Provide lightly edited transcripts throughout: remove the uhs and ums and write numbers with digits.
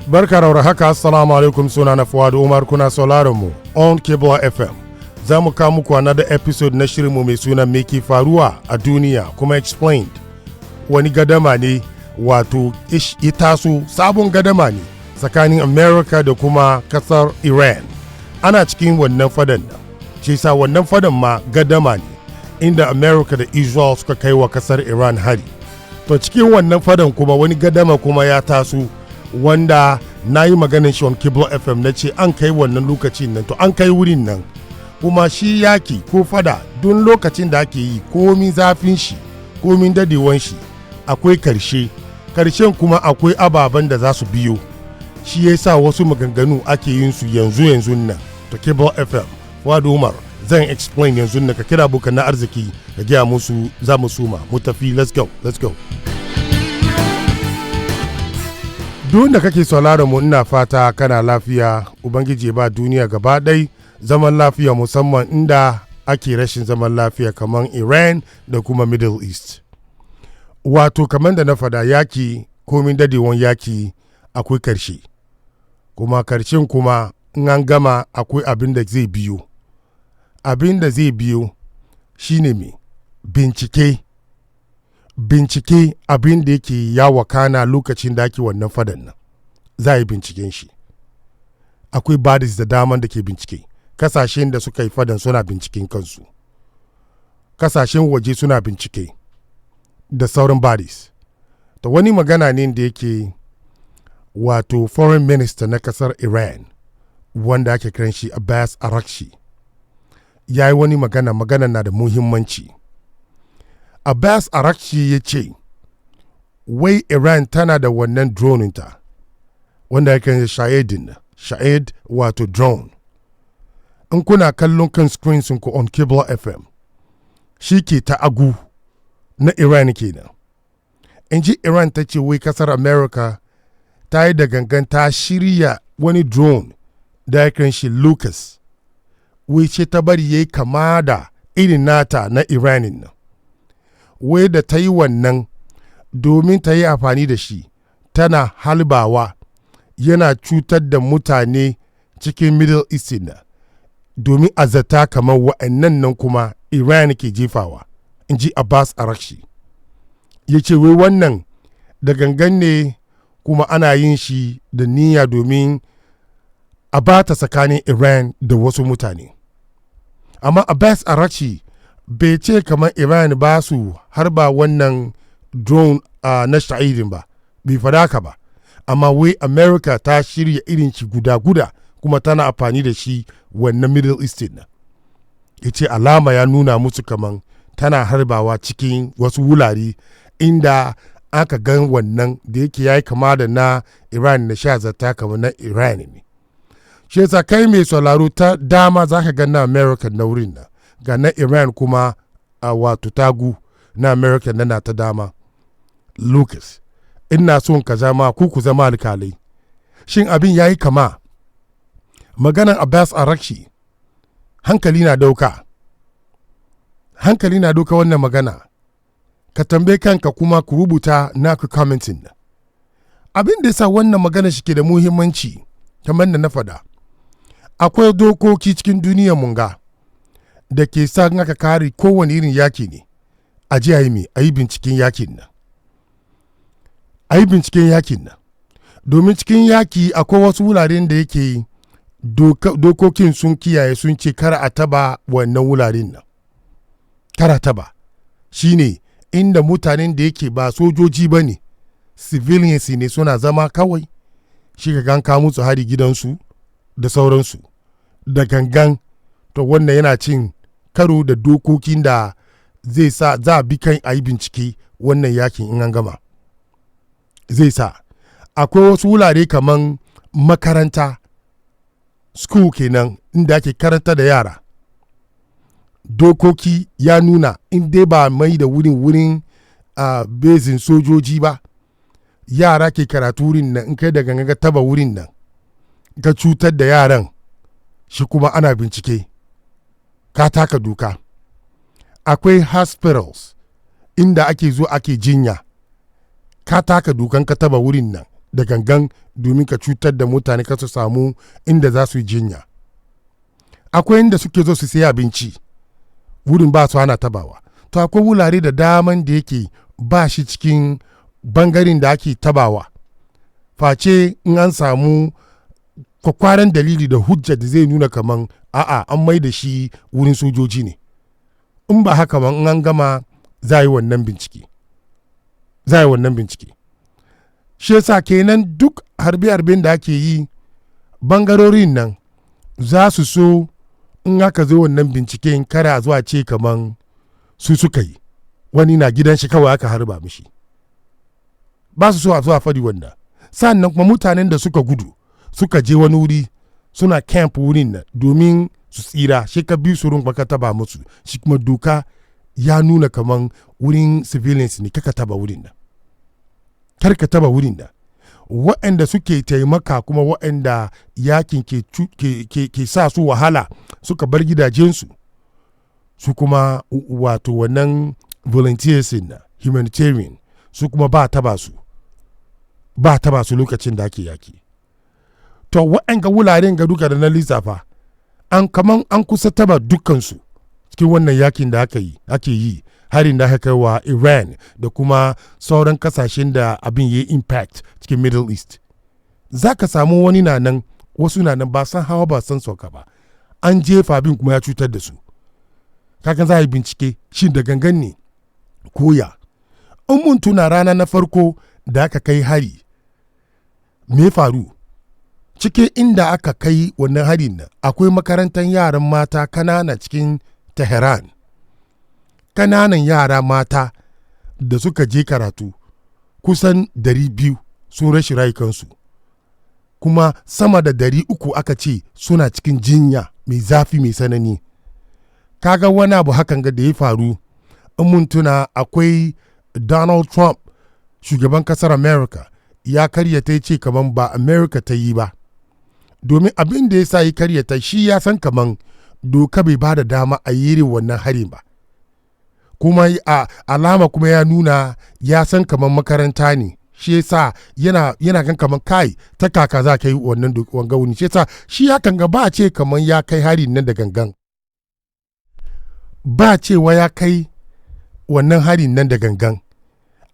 Barka da haka, assalamu alaikum, suna na Fuadu Umar, kuna sauraron mu on Cable FM. Za mu kawo muku another episode na shirinmu mai suna me ke faruwa a duniya kuma explained. Wani gadama ne wato ya taso, sabon gadama ne tsakanin America da kuma kasar Iran. Ana cikin wannan fadan nan. Shi sa wannan fadan ma gadama ne inda America da Israel suka kai wa kasar Iran hari. To cikin wannan fadan kuma wani gadama kuma ya taso wanda na yi maganin shi on Cable FM na ce an kai wannan lokacin nan, to an kai wurin nan kuma shi yaki ko fada don lokacin da ake yi komin zafin shi komin dadewan shi akwai karshen kuma akwai ababen da za su biyo. Shi ya sa wasu maganganu ake yin su yanzu nan. To Cable FM Fuadu Umar zan explain yanzu nan, ka kira bukan na arziki da gaya musu za mu suma mu tafi. Let's go. Duk da kake sauraron mu, ina fata kana lafiya. Ubangiji ba duniya gaba ɗai zaman lafiya, musamman inda ake rashin zaman lafiya kamar Iran da kuma Middle East. Wato kamar da na fada, yaki komin dadewan yaki akwai karshe, kuma karshen kuma in an gama akwai abin da zai biyo. Abin da zai biyo shine me? Bincike abin da yake ya wakana lokacin da ake wannan fadan nan, za a yi binciken shi. Akwai bodies da daman da ke bincike. Kasashen da suka yi fadan suna binciken kansu, kasashen waje suna bincike da sauran bodies. To wani magana ne da yake wato foreign minister na kasar Iran wanda ake kiran shi Abbas Arakshi ya yi wani magana na da muhimmanci. Abbas Arakshi ya ce wai Iran tana da wannan dronin ta wanda ya kan Shahed wato drone. In kuna kallon kan screen ku on Cable FM, shi ke ta agu na Iran kenan. In ji Iran ta ce wai kasar America ta yi da gangan ta shirya wani drone da ya kan shi Lucas, wai ce ta bari ya yi kama da irin nata na Iranin nan. Wai da ta yi wannan domin ta yi amfani da shi tana halbawa yana cutar da mutane cikin Middle East na, domin a zata kamar wa'annan nan kuma Iran ke jefawa. In ji Abbas Arakshi ya ce wai wannan da gangan ne kuma ana yin shi da niyya domin a bata tsakanin Iran da wasu mutane. Amma Abbas Arakshi bai ce kamar Iran ba su harba wannan drone na sha'idin ba, bai fada ka ba. Amma wai America ta shirya irin shi guda kuma tana amfani da shi wannan Middle East na. Ya ce alama ya nuna musu kamar tana harbawa cikin wasu wurare inda aka gan wannan da yake ya yi kama da na Iran na sha zata kamar na Iran ne. Shi yasa kai mai sauraro ta dama za ka gan na America na wurin nan, ga na Iran kuma a wato tagu na America na ta dama. Lucas, ina son ka zama ku zama alkalai. Shin abin ya yi kama? Maganan Abbas Arakshi hankali na dauka wannan magana. Ka tambaye kanka kuma ku rubuta naka commenting na. Abin da yasa wannan magana shi ke da muhimmanci kamar da na faɗa, akwai dokoki cikin duniyar munga da ke sa aka kare kowane irin yaki ne a ji a yi binciken yakin nan. Domin cikin yaki akwai wasu wuraren da yake dokokin sun kiyaye, sun ce kar a taba wannan wuraren nan. Kar a taba shine inda mutanen da yake ba sojoji ba ne, civilians ne, suna zama kawai, shi ka ganka musu hari gidansu da sauransu da gangan. To wannan yana cin karo da dokokin da zai sa za a bi kan a yi bincike wannan yakin in an gama. Zai sa akwai wasu wurare kaman makaranta, school kenan, inda ake karanta da yara. Dokoki ya nuna in dai ba mai da wurin bezin sojoji ba, yara ke karatu wurin nan, in kai da ganga taba wurin nan ka cutar da yaran, shi kuma ana bincike, ka taka doka. Akwai hospitals inda ake zo ake jinya, ka taka dokan ka taba wurin nan, da gangan domin ka cutar da mutane ka su samu inda za su yi jinya. Akwai inda suke zo su sayi abinci wurin ba su ana tabawa, to akwai wurare da daman da yake ba shi cikin bangaren da ake tabawa, face in an samu kwakwaran dalili da hujja da zai nuna kaman a'a an mai da shi wurin sojoji ne. In ba haka ba in an gama za yi wannan bincike, shi yasa kenan duk harbe-harben da ake yi bangarorin nan za su so in aka zo wannan binciken kara zuwa ce kaman su suka yi, wani na gidan shi kawai aka harba mishi, ba su so a zuwa faɗi wanda. Sannan kuma mutanen da suka gudu suka je wani wuri suna camp wurin nan domin su tsira, shi ka bi su rumfa ka taba musu, shi kuma doka ya nuna kaman wurin civilians ne, kaka taba wurin nan, kar ka taba wurin nan. Waɗanda suke taimaka kuma waɗanda yakin ke sa su wahala suka bar gidajensu, su kuma wato wannan volunteers na humanitarian su kuma ba taba su lokacin da ake yaki. To waɗanga wuraren ga duka da na lissafa an kusa taba dukkansu cikin wannan yakin da ake yi harin da aka kai wa Iran da kuma sauran kasashen da abin ya yi impact cikin Middle East. Za ka samu wani na nan, wasu na nan ba san hawa ba san sauka ba, an jefa abin kuma ya cutar da su. Kakan za a yi bincike shin da gangan ne koya. In mun tuna rana na farko da aka kai hari, me faru? Cikin inda aka kai wannan harin nan akwai makarantar yaran mata kanana cikin Tehran. Kananan yara mata da suka je karatu kusan 200 sun rashi rayukansu, kuma sama da 300 aka ce suna cikin jinya mai zafi mai sanani. Kaga wani abu hakan ga da ya faru, in mun tuna akwai Donald Trump shugaban kasar America ya karyata ya ce kaman ba America ta yi ba, domin abin da ya sa ya karyata shi ya san kaman doka bai ba da dama a yi wannan harin ba, kuma a alama kuma ya nuna ya san kaman makaranta ne, shi yasa yana kan kaman kai ta kaka za ka yi wannan wanga wuni, shi yasa shi ya kanga ba ce kaman ya kai harin nan da gangan, ba cewa ya kai wannan harin nan da gangan,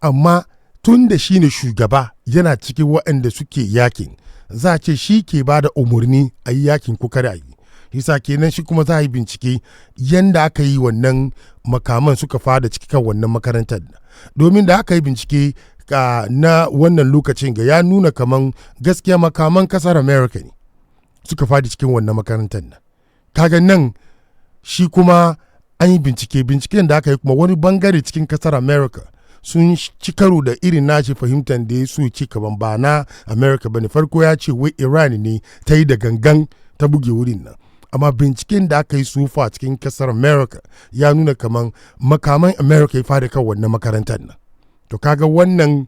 amma tun da shi ne shugaba yana cikin waɗanda suke yakin, za a ce shi ke ba da umarni a yi yakin ko kada a yi. Yasa kenan shi kuma za a yi bincike yanda aka yi wannan makaman suka fada ciki kan wannan makarantar, domin da aka yi bincike na wannan lokacin ga ya nuna kaman gaskiya makaman kasar America ne suka fadi cikin wannan makarantar nan. Kaga nan shi kuma an yi binciken da aka yi kuma wani bangare cikin kasar America sun ci karo da irin nashi fahimtar da ya so ci kaman ba na America bane. Farko ya ce wai Iran ne ta yi da gangan ta buge wurin nan, amma binciken da aka yi sufa cikin kasar America ya nuna kaman makaman America ya fara kan wannan makarantar nan. To kaga wannan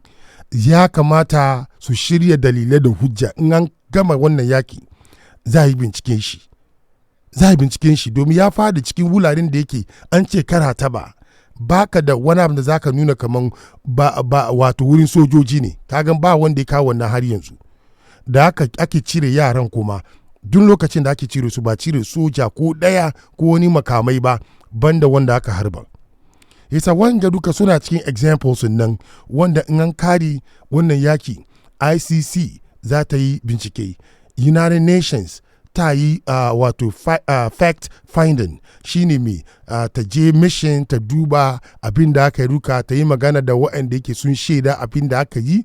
ya kamata su shirya dalilai da hujja, in an gama wannan yaki za a yi binciken shi, domin ya fada cikin wuraren da yake an ce karata baka da wani abu da zaka nuna kaman ba wato wurin sojoji ne. Kagan ba wanda ya kawo wannan har yanzu da ake cire yaran, kuma duk lokacin da ake cire su ba cire soja ko daya ko wani makamai ba banda wanda aka harba. Yasa wanga duka suna cikin examples nan wanda in an kare wannan yaki ICC za ta yi bincike, United Nations ta yi wato fact finding, shine mai ta je mission ta duba abin da aka yi duka, ta yi magana da waɗanda yake sun shaida abin da aka yi.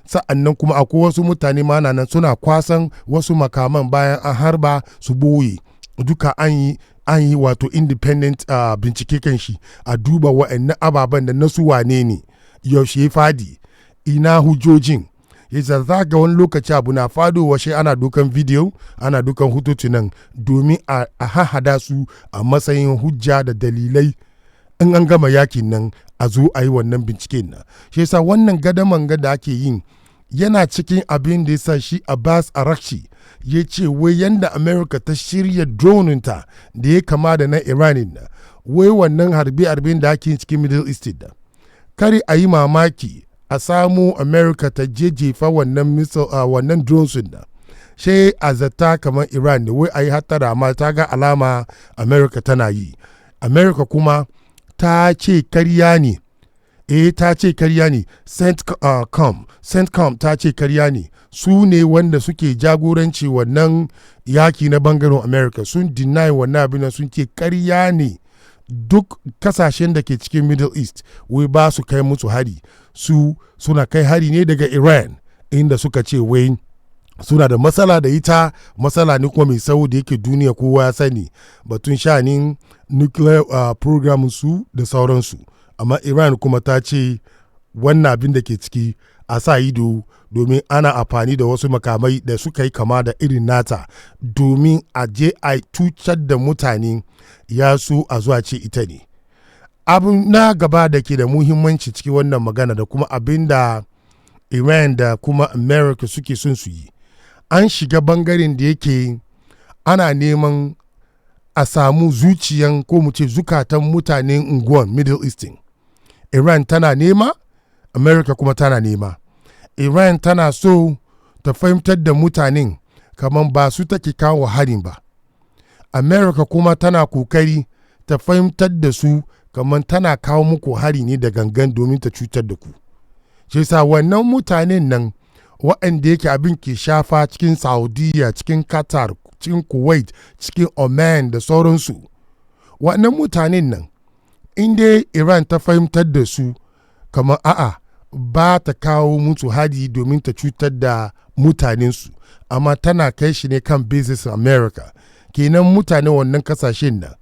Sa'annan kuma akwai wasu mutane ma nan suna kwasan wasu makaman bayan an harba su boye, duka an yi wato independent bincike kan shi, a duba waɗannan ababen da nasu wane ne, yaushe ya fadi, ina hujjojin. Yasa za ga wani lokaci abu na fadowa shi ana dukan video, ana dukan hututunan domin a hahada su a matsayin hujja da dalilai. In an gama yakin nan a zo a yi wannan binciken nan. Shi yasa wannan gadaman da ake yin yana cikin abin da yasa shi Abbas Arakci ya ce wai yanda America ta shirya droninta da ya kama da na Iranin na, wai wannan harbe-harben da ake cikin Middle East da kare a yi mamaki a samu America ta jejefa wannan drones da she a zata kamar Iran ne wai a yi hatara amma ta ga alama America tana yi. America kuma ta ce karya ne. Ta ce karya ne. CENTCOM ta ce karya ne. Su ne wanda suke jagoranci wannan yaki na bangaren America sun deny wannan abin sun ce karya ne. Duk kasashen da ke cikin Middle East wai ba su kai musu hari. Suna kai hari ne daga Iran inda suka ce wai suna da matsala da ita, matsala ne kuma mai sau da yake duniya kowa ya sani batun shanin nuclear program su da sauransu. Amma Iran kuma ta ce wannan abin da ke ciki a sa ido domin ana amfani da wasu makamai da suka yi kama da irin nata domin a je a tucar da mutane ya su a zuwa ce ita ne. Abin na gaba da ke da muhimmanci ciki wannan magana da kuma abin da Iran da kuma America suke son su yi. An shiga bangaren da yake ana neman a samu zuciyan ko mu ce zukatan mutanen unguwan Middle Eastern. Iran tana nema, America kuma tana nema. Iran tana so ta fahimtar da mutanen kamar ba su take kawo harin ba. America kuma tana kokari ta fahimtar da su kamar tana kawo muku hari ne da gangan domin ta cutar da ku. Shi sa wannan mutanen nan waɗanda yake abin ke shafa cikin Saudiya, cikin Qatar, cikin Kuwait, cikin Oman da sauransu. Waɗannan mutanen nan inda Iran ta fahimtar da su kamar ba ta kawo musu hari domin ta cutar da mutanensu, amma tana kai shi ne kan basis America. Kenan mutane wannan kasashen nan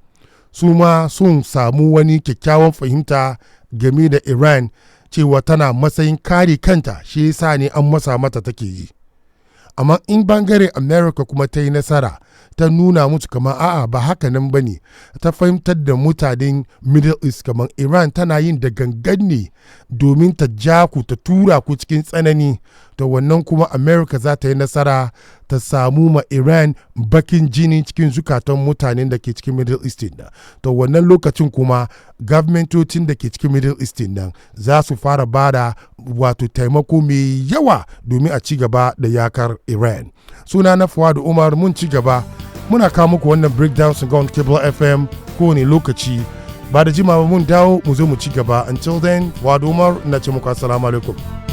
su ma sun samu wani kyakkyawan fahimta game da Iran cewa tana matsayin kare kanta, shi yasa ne an masa mata take yi. Amma in bangaren America kuma ta yi nasara ta nuna musu kamar ba haka nan ba ne, ta fahimtar da mutanen Middle East kamar Iran tana yin da gangan ne domin ta ja ku ta tura ku cikin tsanani, to wannan kuma America za ta yi nasara ta samu ma Iran bakin jini cikin zukatan mutanen da ke cikin Middle East nan. To wannan lokacin kuma gwamnatocin da ke cikin Middle East nan za su fara bada wato taimako mai yawa domin a ci gaba da yakar Iran. Suna na Fuad Umar, mun ci gaba muna kawo muku wannan breakdown sun ga Cable FM kowane lokaci. Ba da jimawa mun dawo mu zo mu ci gaba. Until then, Fuad Umar na ce muku assalamu alaikum.